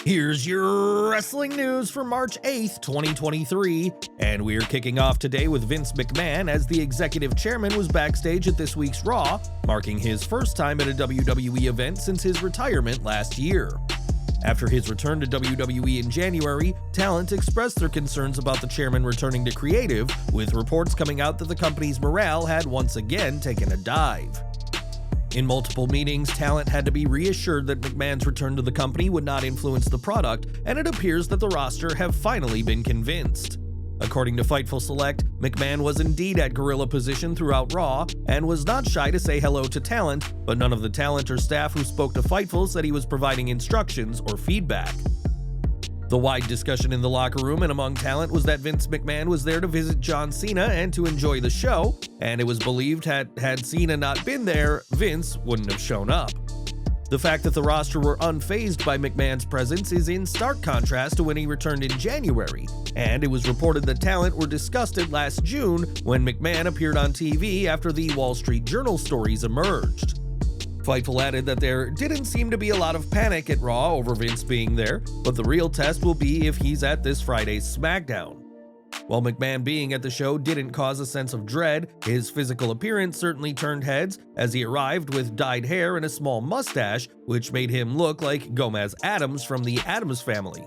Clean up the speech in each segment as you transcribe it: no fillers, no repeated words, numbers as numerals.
Here's your wrestling news for March 8th, 2023, and we're kicking off today with Vince McMahon, as the executive chairman was backstage at this week's Raw, marking his first time at a WWE event since his retirement last year. After his return to WWE in January, talent expressed their concerns about the chairman returning to creative, with reports coming out that the company's morale had once again taken a dive. In multiple meetings, talent had to be reassured that McMahon's return to the company would not influence the product, and it appears that the roster have finally been convinced. According to Fightful Select, McMahon was indeed at gorilla position throughout Raw and was not shy to say hello to talent, but none of the talent or staff who spoke to Fightful said he was providing instructions or feedback. The wide discussion in the locker room and among talent was that Vince McMahon was there to visit John Cena and to enjoy the show, and it was believed had Cena not been there, Vince wouldn't have shown up. The fact that the roster were unfazed by McMahon's presence is in stark contrast to when he returned in January, and it was reported that talent were disgusted last June when McMahon appeared on TV after the Wall Street Journal stories emerged. Fightful added that there didn't seem to be a lot of panic at Raw over Vince being there, but the real test will be if he's at this Friday's Smackdown. While McMahon being at the show didn't cause a sense of dread, his physical appearance certainly turned heads as he arrived with dyed hair and a small mustache, which made him look like Gomez Addams from the Addams Family.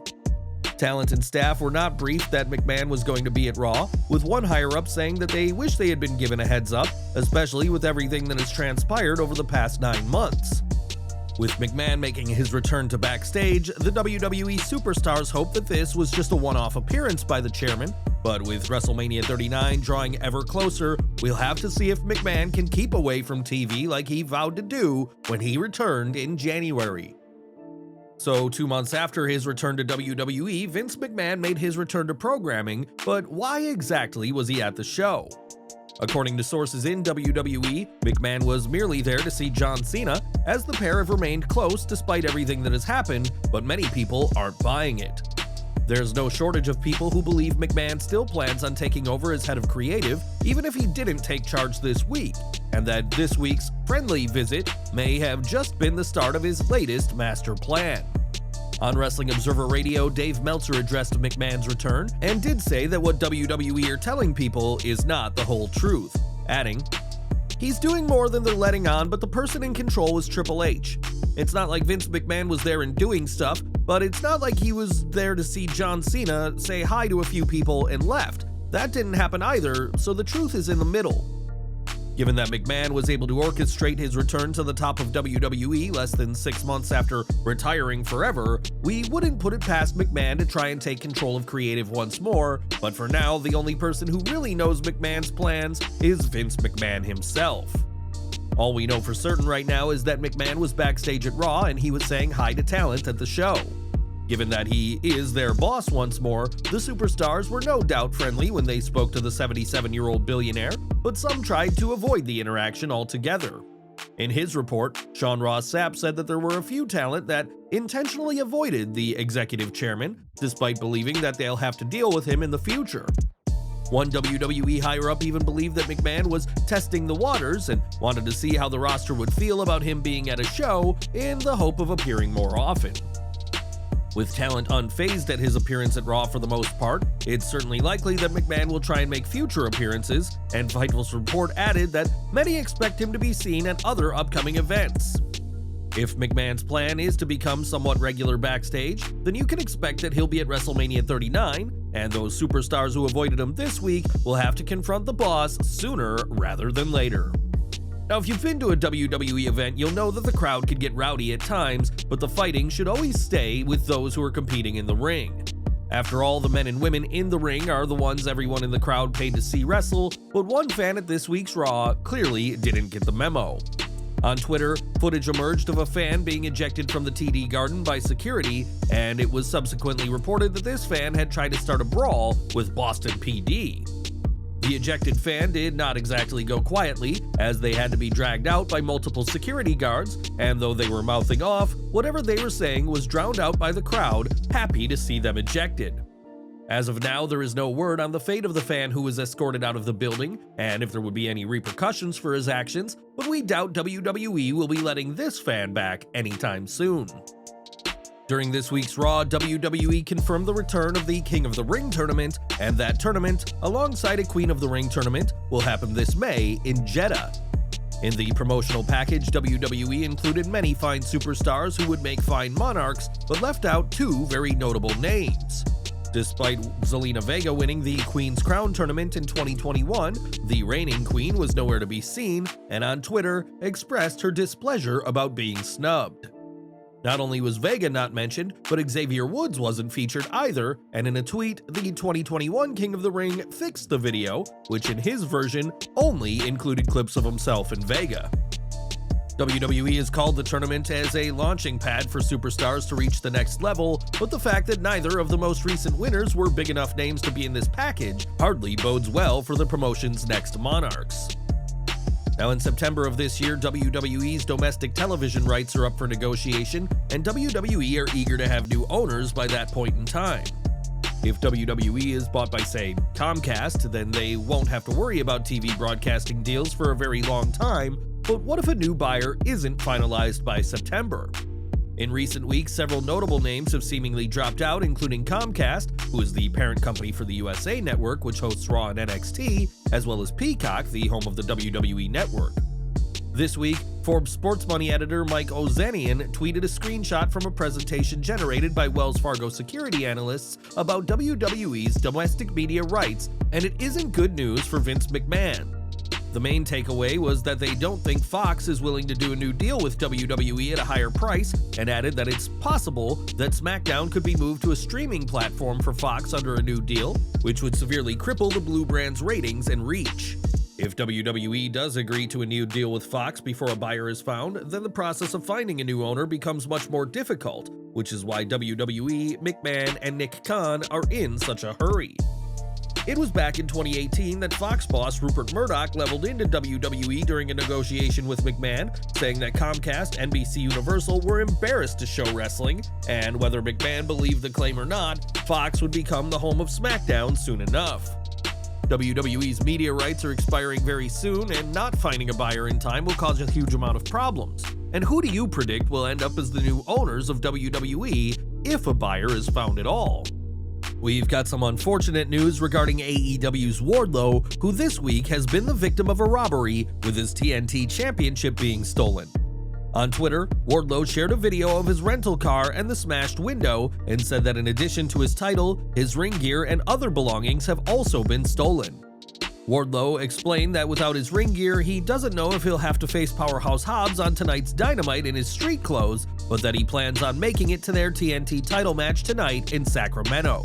Talent and staff were not briefed that McMahon was going to be at Raw, with one higher-up saying that they wish they had been given a heads up, especially with everything that has transpired over the past 9 months. With McMahon making his return to Backstage, the WWE superstars hope that this was just a one-off appearance by the chairman, but with WrestleMania 39 drawing ever closer, we'll have to see if McMahon can keep away from TV like he vowed to do when he returned in January. So 2 months after his return to WWE, Vince McMahon made his return to programming, but why exactly was he at the show? According to sources in WWE, McMahon was merely there to see John Cena, as the pair have remained close despite everything that has happened, but many people aren't buying it. There's no shortage of people who believe McMahon still plans on taking over as head of creative, even if he didn't take charge this week, and that this week's friendly visit may have just been the start of his latest master plan. On Wrestling Observer Radio, Dave Meltzer addressed McMahon's return and did say that what WWE are telling people is not the whole truth, adding, "He's doing more than they're letting on, but the person in control was Triple H. It's not like Vince McMahon was there and doing stuff, but it's not like he was there to see John Cena, say hi to a few people, and left. That didn't happen either, so the truth is in the middle." Given that McMahon was able to orchestrate his return to the top of WWE less than 6 months after retiring forever, we wouldn't put it past McMahon to try and take control of creative once more, but for now, the only person who really knows McMahon's plans is Vince McMahon himself. All we know for certain right now is that McMahon was backstage at Raw and he was saying hi to talent at the show. Given that he is their boss once more, the superstars were no doubt friendly when they spoke to the 77-year-old billionaire, but some tried to avoid the interaction altogether. In his report, Sean Ross Sapp said that there were a few talent that intentionally avoided the executive chairman, despite believing that they'll have to deal with him in the future. One WWE higher-up even believed that McMahon was testing the waters and wanted to see how the roster would feel about him being at a show in the hope of appearing more often. With talent unfazed at his appearance at Raw for the most part, it's certainly likely that McMahon will try and make future appearances, and Fightful's report added that many expect him to be seen at other upcoming events. If McMahon's plan is to become somewhat regular backstage, then you can expect that he'll be at WrestleMania 39, and those superstars who avoided him this week will have to confront the boss sooner rather than later. Now, if you've been to a WWE event, you'll know that the crowd can get rowdy at times, but the fighting should always stay with those who are competing in the ring. After all, the men and women in the ring are the ones everyone in the crowd paid to see wrestle, but one fan at this week's Raw clearly didn't get the memo. On Twitter, footage emerged of a fan being ejected from the TD Garden by security, and it was subsequently reported that this fan had tried to start a brawl with Boston PD. The ejected fan did not exactly go quietly, as they had to be dragged out by multiple security guards, and though they were mouthing off, whatever they were saying was drowned out by the crowd, happy to see them ejected. As of now, there is no word on the fate of the fan who was escorted out of the building, and if there would be any repercussions for his actions, but we doubt WWE will be letting this fan back anytime soon. During this week's Raw, WWE confirmed the return of the King of the Ring tournament, and that tournament, alongside a Queen of the Ring tournament, will happen this May in Jeddah. In the promotional package, WWE included many fine superstars who would make fine monarchs, but left out two very notable names. Despite Zelina Vega winning the Queen's Crown tournament in 2021, the reigning queen was nowhere to be seen, and on Twitter expressed her displeasure about being snubbed. Not only was Vega not mentioned, but Xavier Woods wasn't featured either, and in a tweet, the 2021 King of the Ring fixed the video, which in his version only included clips of himself and Vega. WWE has called the tournament as a launching pad for superstars to reach the next level, but the fact that neither of the most recent winners were big enough names to be in this package hardly bodes well for the promotion's next monarchs. Now, in September of this year, WWE's domestic television rights are up for negotiation, and WWE are eager to have new owners by that point in time. If WWE is bought by, say, Comcast, then they won't have to worry about TV broadcasting deals for a very long time, but what if a new buyer isn't finalized by September? In recent weeks, several notable names have seemingly dropped out, including Comcast, who is the parent company for the USA Network, which hosts Raw and NXT, as well as Peacock, the home of the WWE Network. This week, Forbes Sports Money editor Meiko tweeted a screenshot from a presentation generated by Wells Fargo security analysts about WWE's domestic media rights, and it isn't good news for Vince McMahon. The main takeaway was that they don't think Fox is willing to do a new deal with WWE at a higher price, and added that it's possible that Smackdown could be moved to a streaming platform for Fox under a new deal, which would severely cripple the Blue brand's ratings and reach. If WWE does agree to a new deal with Fox before a buyer is found, then the process of finding a new owner becomes much more difficult, which is why WWE, McMahon, and Nick Khan are in such a hurry. It was back in 2018 that Fox boss Rupert Murdoch leveled into WWE during a negotiation with McMahon, saying that Comcast, NBC Universal were embarrassed to show wrestling, and whether McMahon believed the claim or not, Fox would become the home of Smackdown soon enough. WWE's media rights are expiring very soon, and not finding a buyer in time will cause a huge amount of problems. And who do you predict will end up as the new owners of WWE if a buyer is found at all? We've got some unfortunate news regarding AEW's Wardlow, who this week has been the victim of a robbery, with his TNT championship being stolen. On Twitter, Wardlow shared a video of his rental car and the smashed window, and said that in addition to his title, his ring gear and other belongings have also been stolen. Wardlow explained that without his ring gear, he doesn't know if he'll have to face Powerhouse Hobbs on tonight's Dynamite in his street clothes, but that he plans on making it to their TNT title match tonight in Sacramento.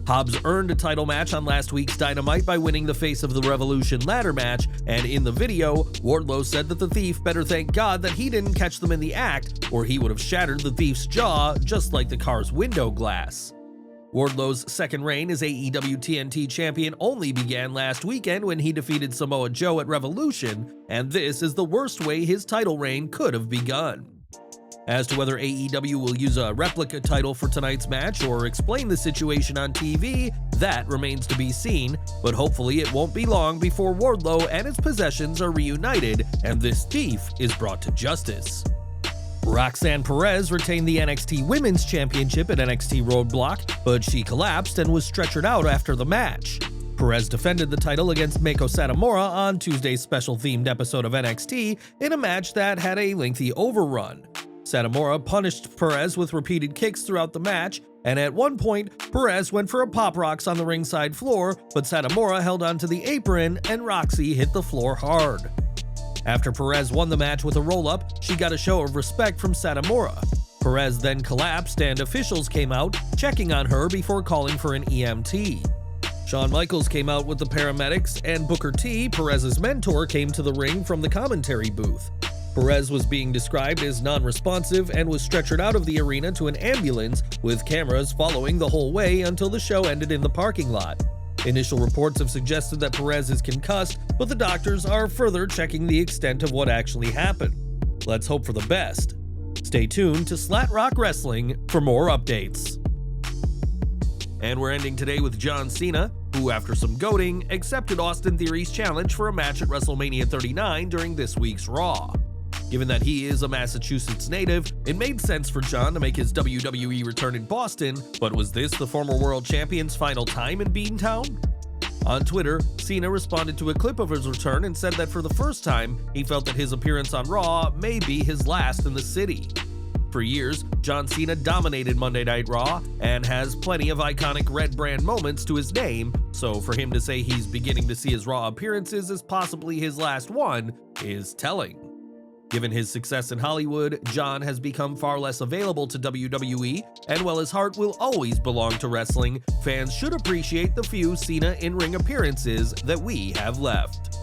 Hobbs earned a title match on last week's Dynamite by winning the Face of the Revolution ladder match, and in the video, Wardlow said that the thief better thank God that he didn't catch them in the act, or he would have shattered the thief's jaw just like the car's window glass. Wardlow's second reign as AEW TNT champion only began last weekend when he defeated Samoa Joe at Revolution, and this is the worst way his title reign could have begun. As to whether AEW will use a replica title for tonight's match or explain the situation on TV, that remains to be seen, but hopefully it won't be long before Wardlow and his possessions are reunited and this thief is brought to justice. Roxanne Perez retained the NXT Women's Championship at NXT Roadblock, but she collapsed and was stretchered out after the match. Perez defended the title against Meiko Satomura on Tuesday's special-themed episode of NXT in a match that had a lengthy overrun. Satomura punished Perez with repeated kicks throughout the match, and at one point, Perez went for a pop rocks on the ringside floor, but Satomura held onto the apron and Roxy hit the floor hard. After Perez won the match with a roll-up, she got a show of respect from Satomura. Perez then collapsed and officials came out, checking on her before calling for an EMT. Shawn Michaels came out with the paramedics, and Booker T, Perez's mentor, came to the ring from the commentary booth. Perez was being described as non-responsive and was stretchered out of the arena to an ambulance, with cameras following the whole way until the show ended in the parking lot. Initial reports have suggested that Perez is concussed, but the doctors are further checking the extent of what actually happened. Let's hope for the best. Stay tuned to Slat Rock Wrestling for more updates. And we're ending today with John Cena, who, after some goading, accepted Austin Theory's challenge for a match at WrestleMania 39 during this week's Raw. Given that he is a Massachusetts native, it made sense for John to make his WWE return in Boston, but was this the former world champion's final time in Beantown? On Twitter, Cena responded to a clip of his return and said that for the first time, he felt that his appearance on Raw may be his last in the city. For years, John Cena dominated Monday Night Raw and has plenty of iconic red brand moments to his name, so for him to say he's beginning to see his Raw appearances as possibly his last one is telling. Given his success in Hollywood, John has become far less available to WWE, and while his heart will always belong to wrestling, fans should appreciate the few Cena in-ring appearances that we have left.